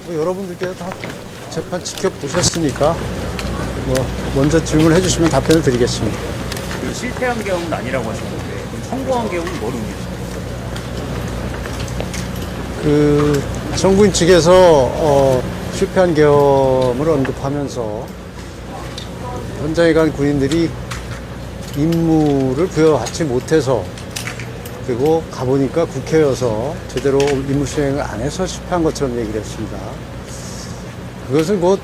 뭐 여러분들께서 다 재판 지켜보셨으니까 뭐 먼저 질문해 주시면 답변을 드리겠습니다. 그 실패한 계엄은 아니라고 하셨는데 그럼 성공한 계엄은 뭘 의미하십니까? 그 정부인 측에서 실패한 계엄을 언급하면서 현장에 간 군인들이 임무를 부여받지 못해서 그리고 가보니까 국회여서 제대로 임무 수행을 안 해서 실패한 것처럼 얘기를 했습니다. 그것은 곧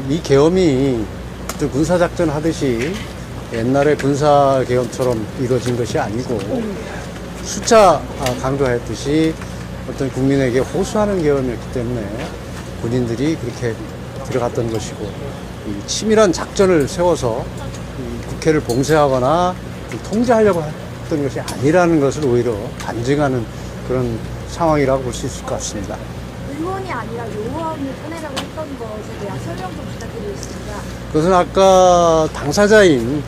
이 계엄이 군사작전 하듯이 옛날에 군사계엄처럼 이루어진 것이 아니고 숫자 강조했듯이 어떤 국민에게 호소하는 계엄이었기 때문에 군인들이 그렇게 들어갔던 것이고 이 치밀한 작전을 세워서 국회를 봉쇄하거나 통제하려고 했던 것이 아니라는 것을 오히려 반증하는 그런 상황이라고 볼 수 있을 것 같습니다. 의원이 아니라 요원을 꺼내라고 했던 것에 대한 설명 좀 부탁드리겠습니다. 그것은 아까 당사자인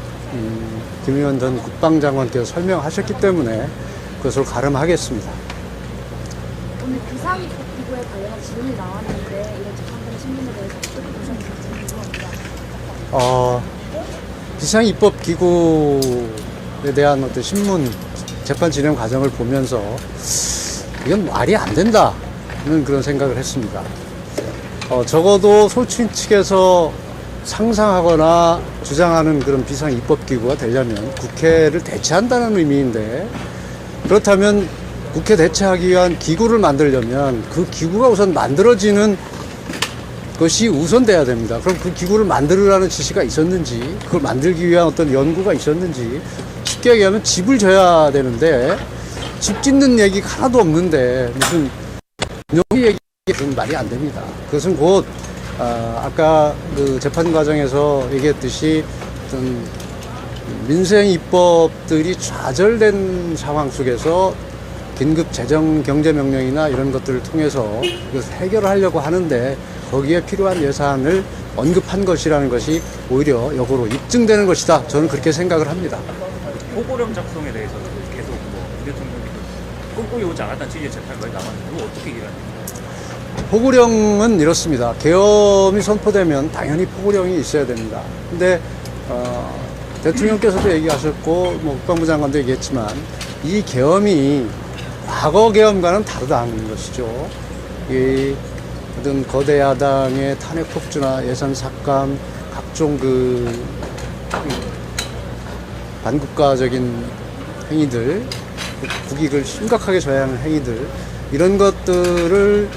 김의원 전 국방장관께서 설명하셨기 때문에 그것을 가름하겠습니다. 오늘 비상입법 기구에 관련한 질문이 나왔는데 이런 재판관의 신문에 대해서 어떻게 보셨는지 궁금합니다. 비상입법 기구에 대한 어떤 신문 재판 진행 과정을 보면서 이건 말이 안 된다는 그런 생각을 했습니다. 적어도 솔추인 측에서 상상하거나 주장하는 그런 비상입법기구가 되려면 국회를 대체한다는 의미인데, 그렇다면 국회 대체하기 위한 기구를 만들려면 그 기구가 우선 만들어지는 것이 우선돼야 됩니다. 그럼 그 기구를 만들으라는 지시가 있었는지, 그걸 만들기 위한 어떤 연구가 있었는지, 쉽게 얘기하면 집을 져야 되는데 집 짓는 얘기가 하나도 없는데 무슨 운영비 얘기는 말이 안 됩니다. 그것은 곧 아까 그 재판 과정에서 얘기했듯이 어떤 민생 입법들이 좌절된 상황 속에서 긴급 재정 경제 명령이나 이런 것들을 통해서 이것을 해결하려고 하는데 거기에 필요한 예산을 언급한 것이라는 것이 오히려 역으로 입증되는 것이다. 저는 그렇게 생각을 합니다. 포고령 작성에 대해서는 계속 문 대통령이 꼼꼼히 오지 않았다는 취지의 재판까지 나왔는데 그거 어떻게 얘기하는지. 포고령은 이렇습니다. 계엄이 선포되면 당연히 포고령이 있어야 됩니다. 근데 대통령께서도 얘기하셨고 국방부 장관도 얘기했지만 이 계엄이 과거 계엄과는 다르다는 것이죠. 이 어떤 거대 야당의 탄핵 폭주나 예산 삭감, 각종 그 반국가적인 행위들, 국익을 심각하게 저해하는 행위들, 이런 것들을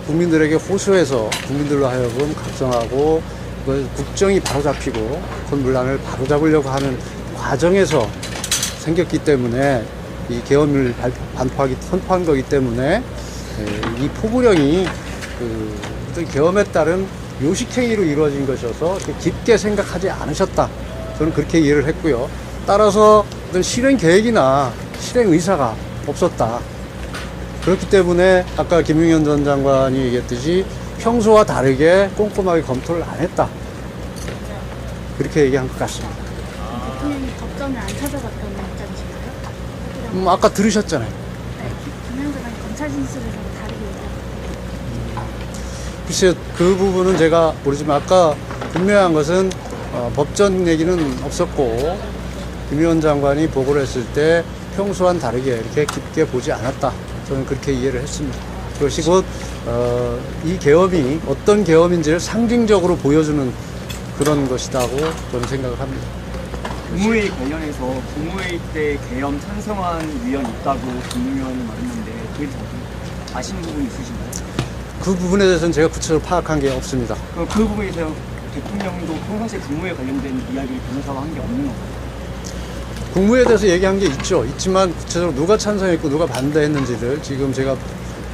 국민들에게 호소해서 국민들로 하여금 각성하고 국정이 바로잡히고 군문란을 바로잡으려고 하는 과정에서 생겼기 때문에 이 계엄을 선포한 거기 때문에 이 포고령이 어떤 계엄에 따른 요식행위로 이루어진 것이어서 깊게 생각하지 않으셨다. 저는 그렇게 이해를 했고요. 따라서 어떤 실행 계획이나 실행 의사가 없었다. 그렇기 때문에 아까 김용현 전 장관이 얘기했듯이 평소와 다르게 꼼꼼하게 검토를 안 했다. 그렇게 얘기한 것 같습니다. 대통령이 법정을 안 찾아갔다는 입장이신가요? 아까 들으셨잖아요. 네, 김영재 장관 검찰 진술에서 다르게 얘기합니다. 글쎄요, 그 부분은 제가 모르지만 아까 분명한 것은 법전 얘기는 없었고 김의원 장관이 보고를 했을 때 평소와는 다르게 이렇게 깊게 보지 않았다. 저는 그렇게 이해를 했습니다. 그것이 곧 이 계엄이 어떤 계엄인지를 상징적으로 보여주는 그런 것이라고 저는 생각을 합니다. 국무회의 관련해서 국무회의 때 계엄 찬성한 위원 있다고 김용현이 말했는데 그게 아시는 부분 있으신가요? 그 부분에 대해서는 제가 구체적으로 파악한 게 없습니다. 그 부분에 대해서 대통령도 평상시에 국무회에 관련된 이야기를 변호사와 한 게 없는 건가요? 국무에 대해서 얘기한 게 있지만 구체적으로 누가 찬성했고 누가 반대했는지를 지금 제가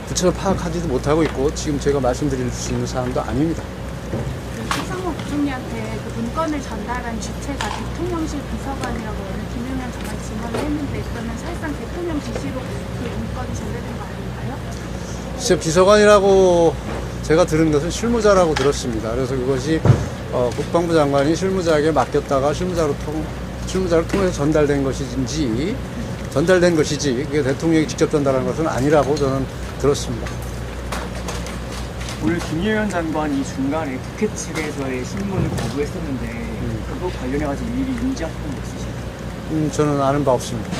구체적으로 파악하지도 못하고 있고 지금 제가 말씀드릴 수 있는 사항도 아닙니다. 최상호 부총리한테 그 문건을 전달한 주체가 대통령실 비서관이라고 오늘 김용현 장관이 증언을 했는데 그러면 사실상 대통령 지시로 그 문건이 전달된 거 아닌가요? 진짜 비서관이라고 제가 들은 것은 실무자라고 들었습니다. 그래서 그것이 국방부 장관이 실무자에게 맡겼다가 실무자를 통해서 전달된 것이지 그게 대통령이 직접 전달한 것은 아니라고 저는 들었습니다. 오늘 김용현 장관이 중간에 국회 측에서의 신문을 거부했었는데 그거 관련해가지고 미리 인지하셨던 거 있으신가요? 저는 아는 바 없습니다.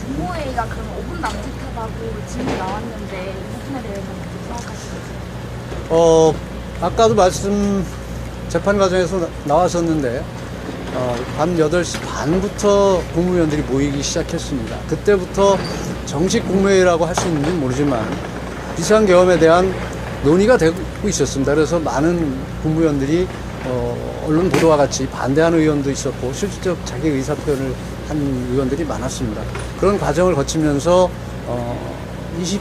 국무회의가 그럼 5분 남짓하다고 질문이 나왔는데 이 부분에 대해서는 어떻게 생각하시는지? 아까도 재판 과정에서 나왔었는데, 밤 8시 반부터 국무위원들이 모이기 시작했습니다. 그때부터 정식 국무회의라고 할 수 있는지 모르지만, 비상계엄에 대한 논의가 되고 있었습니다. 그래서 많은 국무위원들이, 언론 보도와 같이 반대하는 의원도 있었고, 실질적 자기 의사표현을 한 의원들이 많았습니다. 그런 과정을 거치면서, 2시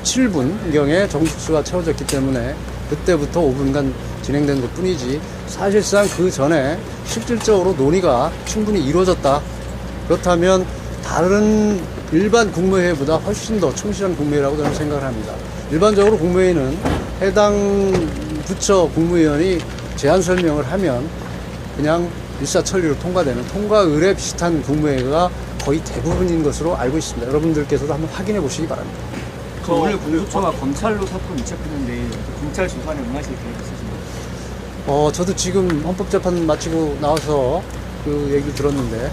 17분경에 정식수가 채워졌기 때문에 그때부터 5분간 진행된 것 뿐이지 사실상 그 전에 실질적으로 논의가 충분히 이루어졌다. 그렇다면 다른 일반 국무회의보다 훨씬 더 충실한 국무회의라고 저는 생각을 합니다. 일반적으로 국무회의는 해당 부처 국무위원이 제안 설명을 하면 그냥 일사천리로 통과되는 통과의례 비슷한 국무회의가 거의 대부분인 것으로 알고 있습니다. 여러분들께서도 한번 확인해 보시기 바랍니다. 오늘 공수처가 검찰로 사건 위촉했는데 검찰 조사에 응하실 계획 있으신가요? 저도 지금 헌법재판 마치고 나와서 그 얘기 들었는데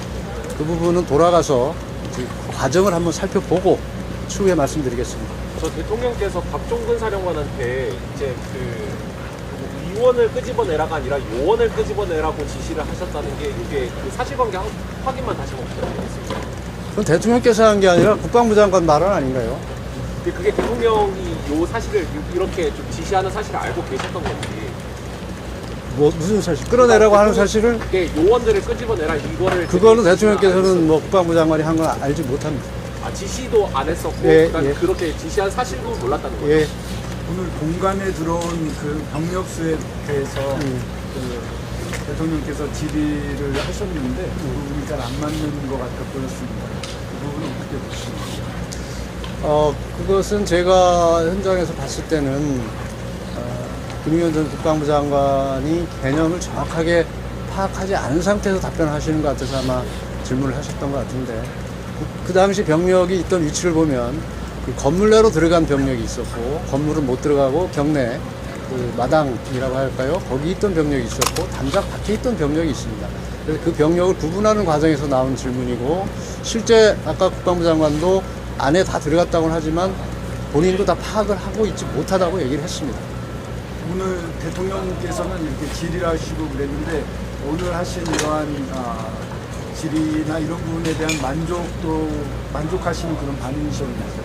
그 부분은 돌아가서 그 과정을 한번 살펴보고 추후에 말씀드리겠습니다. 저 대통령께서 박종근 사령관한테 이제 그 의원을 끄집어내라가 아니라 요원을 끄집어내라고 지시를 하셨다는 게 이게 그 사실관계 확인만 다시 한번 부탁드리겠습니다. 그건 대통령께서 한 게 아니라 국방부 장관 발언 아닌가요? 근데 그게 대통령이 요 사실을 이렇게 좀 지시하는 사실을 알고 계셨던 건지. 무슨 사실? 끌어내라고 하는 사실을? 이게 요원들을 끄집어내라 이거를. 그거는 대통령께서는 국방부 장관이 한 건 알지 못합니다. 지시도 안 했었고, 예, 그러니까 예. 그렇게 지시한 사실도 몰랐다는 거죠. 예. 오늘 공간에 들어온 그 병력수에 대해서 그 대통령께서 질의를 하셨는데 그 부분이 잘 안 맞는 것 같아 보였습니다. 그 부분은 어떻게 보십니까? 그것은 제가 현장에서 봤을 때는 김용현 전 국방부 장관이 개념을 정확하게 파악하지 않은 상태에서 답변하시는 것 같아서 아마 질문을 하셨던 것 같은데 그 당시 병력이 있던 위치를 보면 그 건물 내로 들어간 병력이 있었고 건물은 못 들어가고 경내 그 마당이라고 할까요? 거기 있던 병력이 있었고 담장 밖에 있던 병력이 있습니다. 그래서 그 병력을 구분하는 과정에서 나온 질문이고 실제 아까 국방부 장관도 안에 다 들어갔다고는 하지만 본인도 다 파악을 하고 있지 못하다고 얘기를 했습니다. 오늘 대통령께서는 이렇게 질의를 하시고 그랬는데 오늘 하신 이러한 질의나 이런 부분에 대한 만족하시는 그런 반응이셨나요?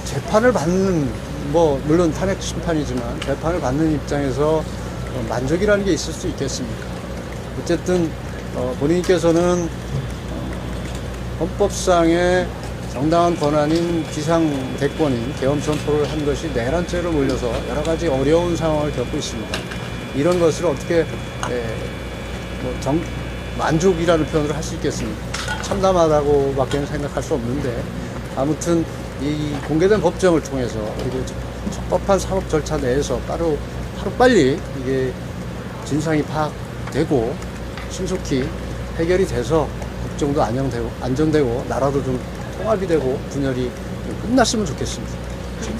재판을 받는 물론 탄핵 심판이지만 재판을 받는 입장에서 만족이라는 게 있을 수 있겠습니까? 어쨌든 본인께서는 헌법상의 정당한 권한인 비상대권인 계엄 선포를 한 것이 내란죄로 몰려서 여러 가지 어려운 상황을 겪고 있습니다. 이런 것을 어떻게 만족이라는 표현을 할 수 있겠습니까? 참담하다고밖에 생각할 수 없는데 아무튼 이 공개된 법정을 통해서 그리고 적법한 사법 절차 내에서 하루빨리 이게 진상이 파악되고 신속히 해결이 돼서 국정도 안정되고 나라도 좀 통합이 되고 분열이 좀 끝났으면 좋겠습니다.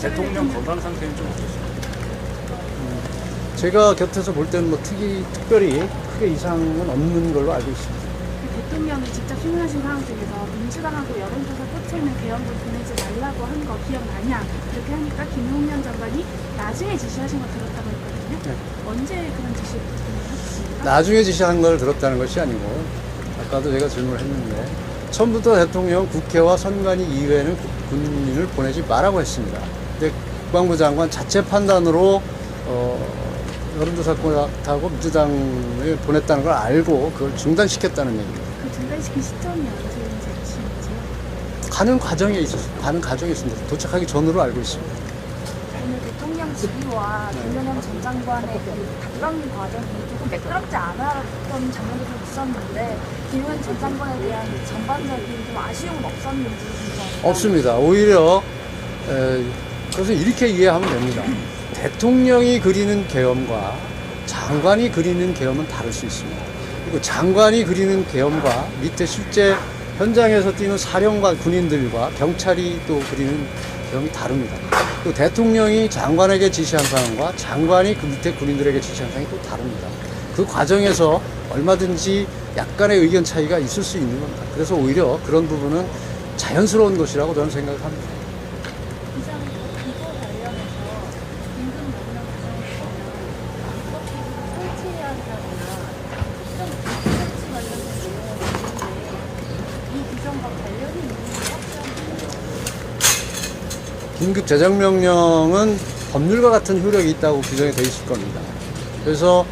대통령 건강 상태는 좀 어떠십니까? 제가 곁에서 볼 때는 특별히 크게 이상은 없는 걸로 알고 있습니다. 대통령이 직접 휴문하신 상황 중에서 민주당하고 여론조사 끝에는 계엄을 보내지 말라고 한 거 기억나냐? 이렇게 하니까 김용현 장관이 나중에 지시하신 거 들었다고 했거든요. 네. 언제 그런 지시를 하셨습니까? 나중에 지시한 걸 들었다는 것이 아니고 아까도 제가 질문을 했는데 처음부터 대통령 국회와 선관위 이외에는 군인을 보내지 말라고 했습니다. 근데 국방부 장관 자체 판단으로 여론조사 끝하고 민주당을 보냈다는 걸 알고 그걸 중단시켰다는 얘기입니다. 그 중단시킨 시점이 언제인지 아시는지요? 가는 과정에 있습니다. 도착하기 전으로 알고 있습니다. 오늘 대통령 질의와 김용현 전 장관의 그 답변 과정이 조금 매끄럽지 않았던 장면도 좀 있었는데 김용현 전 장관에 대한 전반적인 좀 아쉬움은 없었는지 좀 없습니다. 오히려 그것을 이렇게 이해하면 됩니다. 대통령이 그리는 계엄과 장관이 그리는 계엄은 다를 수 있습니다. 그리고 장관이 그리는 계엄과 밑에 실제 현장에서 뛰는 사령관 군인들과 경찰이 또 그리는 계엄이 다릅니다. 또 대통령이 장관에게 지시한 사항과 장관이 그 밑에 군인들에게 지시한 사항이 또 다릅니다. 그 과정에서 얼마든지 약간의 의견 차이가 있을 수 있는 겁니다. 그래서 오히려 그런 부분은 자연스러운 것이라고 저는 생각을 합니다. 이상 이거 관련해서 임금 명령 구성에서 법기구를 설치해야 한다거나 이런 설치 관련된 내용이 있는데 이 규정과 관련이 있는지 확실한 긴급 재정명령은 법률과 같은 효력이 있다고 규정이 되어 있을 겁니다. 그래서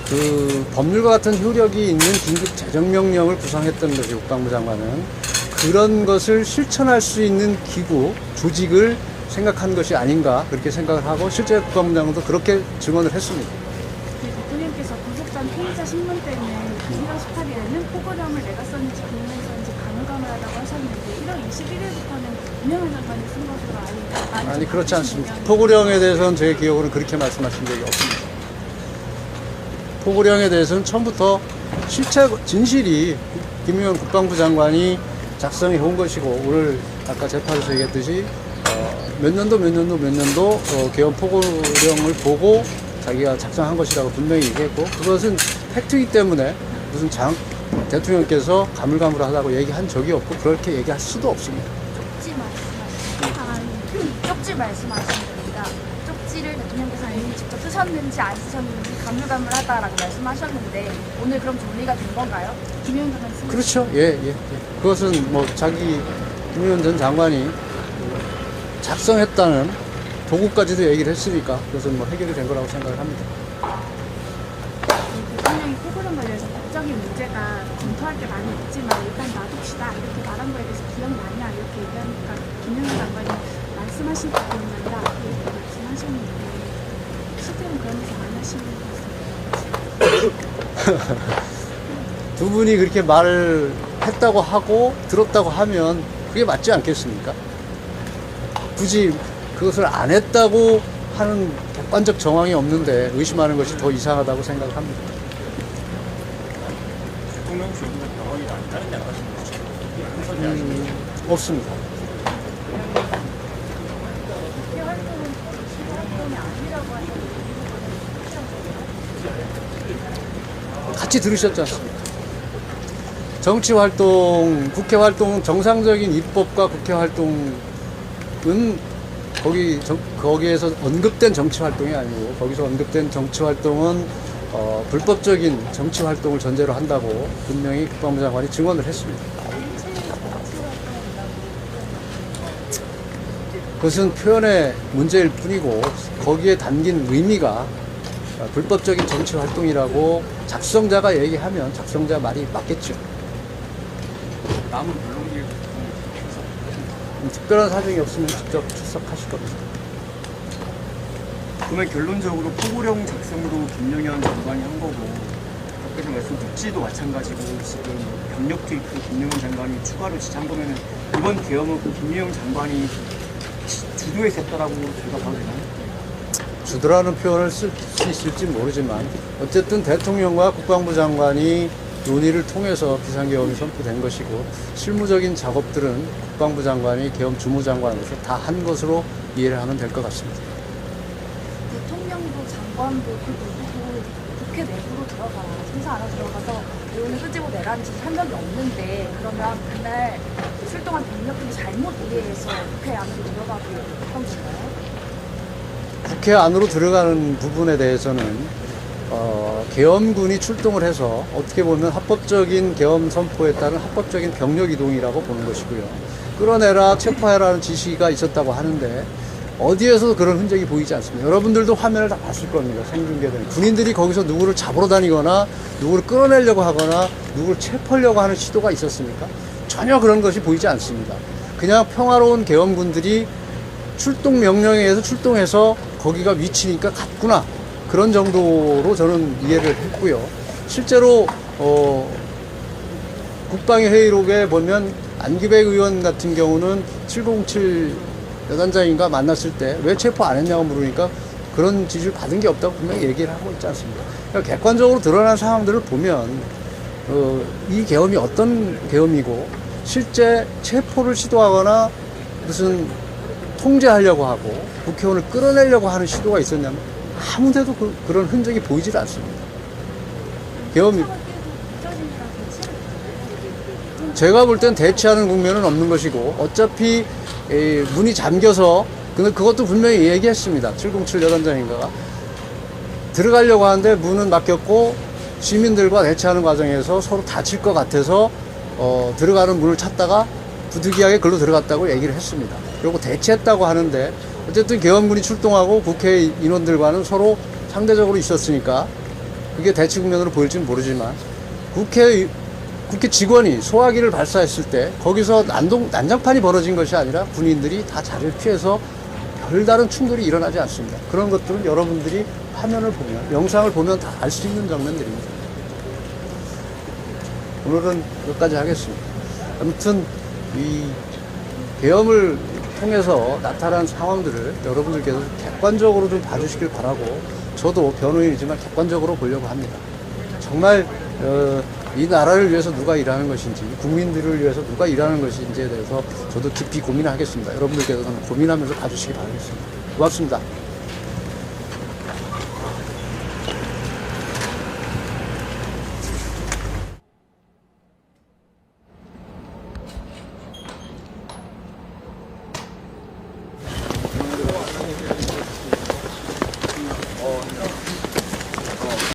그 법률과 같은 효력이 있는 긴급 재정명령을 구성했던 것이 국방부 장관은 그런 것을 실천할 수 있는 기구, 조직을 생각한 것이 아닌가 그렇게 생각을 하고 실제 국방부 장관도 그렇게 증언을 했습니다. 대통령께서 구속산 피의자 신문 때문에 1월 18일에는 포고령을 내가 썼는지 국민이 썼는지 가물가물하다고 하셨는데 1월 21일부터는 이명환 장관이 쓴 것으로 아니 그렇지 않습니다. 포고령에 대해서는 제 기억으로는 그렇게 말씀하신 적이 없습니다. 포고령에 대해서는 처음부터 실체 진실이 김용현 국방부 장관이 작성해 온 것이고 오늘 아까 재판에서 얘기했듯이 몇 년도 계엄 포고령을 보고 자기가 작성한 것이라고 분명히 얘기했고 그것은 팩트이기 때문에 무슨 대통령께서 가물가물하다고 얘기한 적이 없고 그렇게 얘기할 수도 없습니다. 쪽지 말씀하신 겁니다. 쪽지를 대통령께서 이미 직접 쓰셨는지 안 쓰셨는지 가물가물하다라고 말씀하셨는데 오늘 그럼 정리가 된 건가요? 김영현 장관 쓴 그렇죠. 예. 그것은 뭐 자기 김용현 전 장관이 작성했다는 도구까지도 얘기를 했으니까 그것은 뭐 해결이 된 거라고 생각을 합니다. 대통령이 포고령 관련해서 법적인 문제가 검토할 게 많이 있지만 일단 놔둡시다 이렇게 말한 거에 대해서 기억나냐 이렇게 얘기하니까 김영현 장관이 말씀하신 게 기억난다 이렇게 말씀하셨는데 실제로는 그러면서 안 하시는 것 같습니다. 두 분이 그렇게 말을 했다고 하고 들었다고 하면 그게 맞지 않겠습니까? 굳이 그것을 안 했다고 하는 객관적 정황이 없는데 의심하는 것이 더 이상하다고 생각을 합니다. 대통령 조국의 병원이 아니다는 약간 이게 안 선이 없습니다. 국회 활동은 정치 활동이 아니라고 하셨는데 같이 들으셨지 않습니까? 정치 활동, 국회 활동, 정상적인 입법과 국회 활동은 거기에서 언급된 정치 활동이 아니고 거기서 언급된 정치 활동은 불법적인 정치 활동을 전제로 한다고 분명히 국방부 장관이 증언을 했습니다. 그것은 표현의 문제일 뿐이고 거기에 담긴 의미가 불법적인 정치 활동이라고 작성자가 얘기하면 작성자 말이 맞겠죠. 남은 물론일 특별한 사정이 없으면 직접 출석하실 겁니다. 그러면 결론적으로 포고령 작성도 김용현 장관이 한 거고 아까 말씀 쪽지도 마찬가지고 지금 병력 투입도 김용현 장관이 추가로 지시한 거면은 이번 계엄은 김용현 장관이 주도해서 했다라고 제가 봐도 되나요? 주도라는 표현을 쓸 수 있을지 모르지만 어쨌든 대통령과 국방부 장관이 논의를 통해서 비상계엄이 선포된 것이고 실무적인 작업들은 국방부 장관이 계엄 주무장관으로서 다 한 것으로 이해를 하면 될 것 같습니다. 대통령도 장관도 그 누구도 국회 내부로 들어가 생사 안에 들어가서 내용을 끄집어내라는 짓을 한 적이 없는데 그러면 그날 출동한 병력들이 잘못 이해해서 국회 안으로 들어가고 그런 건가요? 국회 안으로 들어가는 부분에 대해서는 계엄군이 출동을 해서 어떻게 보면 합법적인 계엄 선포에 따른 합법적인 병력 이동이라고 보는 것이고요. 끌어내라, 체포해라는 지시가 있었다고 하는데 어디에서도 그런 흔적이 보이지 않습니다. 여러분들도 화면을 다 봤을 겁니다. 생중계된 군인들이 거기서 누구를 잡으러 다니거나 누구를 끌어내려고 하거나 누구를 체포하려고 하는 시도가 있었습니까? 전혀 그런 것이 보이지 않습니다. 그냥 평화로운 계엄군들이 출동 명령에 의해서 출동해서 거기가 위치니까 갔구나. 그런 정도로 저는 이해를 했고요. 실제로 국방위 회의록에 보면 안기백 의원 같은 경우는 707 여단장인가 만났을 때 왜 체포 안 했냐고 물으니까 그런 지시를 받은 게 없다고 분명히 얘기를 하고 있지 않습니까? 그러니까 객관적으로 드러난 상황들을 보면 이 계엄이 어떤 계엄이고 실제 체포를 시도하거나 무슨 통제하려고 하고 국회의원을 끌어내려고 하는 시도가 있었냐면 아무 데도 그런 흔적이 보이질 않습니다. 계엄이 제가 볼 땐 대치하는 국면은 없는 것이고 어차피 문이 잠겨서 근데 그것도 분명히 얘기했습니다. 707 여단장인가가 들어가려고 하는데 문은 막혔고 시민들과 대치하는 과정에서 서로 다칠 것 같아서 들어가는 문을 찾다가 부득이하게 글로 들어갔다고 얘기를 했습니다. 그리고 대치했다고 하는데 어쨌든 계엄군이 출동하고 국회 인원들과는 서로 상대적으로 있었으니까 그게 대치 국면으로 보일지는 모르지만 국회 직원이 소화기를 발사했을 때 거기서 난장판이 벌어진 것이 아니라 군인들이 다 자리를 피해서 별다른 충돌이 일어나지 않습니다. 그런 것들은 여러분들이 화면을 보면, 영상을 보면 다 알 수 있는 장면들입니다. 오늘은 여기까지 하겠습니다. 아무튼 이 계엄을 통해서 나타난 상황들을 여러분들께서 객관적으로 좀 봐주시길 바라고 저도 변호인이지만 객관적으로 보려고 합니다. 정말 이 나라를 위해서 누가 일하는 것인지 국민들을 위해서 누가 일하는 것인지에 대해서 저도 깊이 고민하겠습니다. 여러분들께서는 고민하면서 봐주시기 바라겠습니다. 고맙습니다.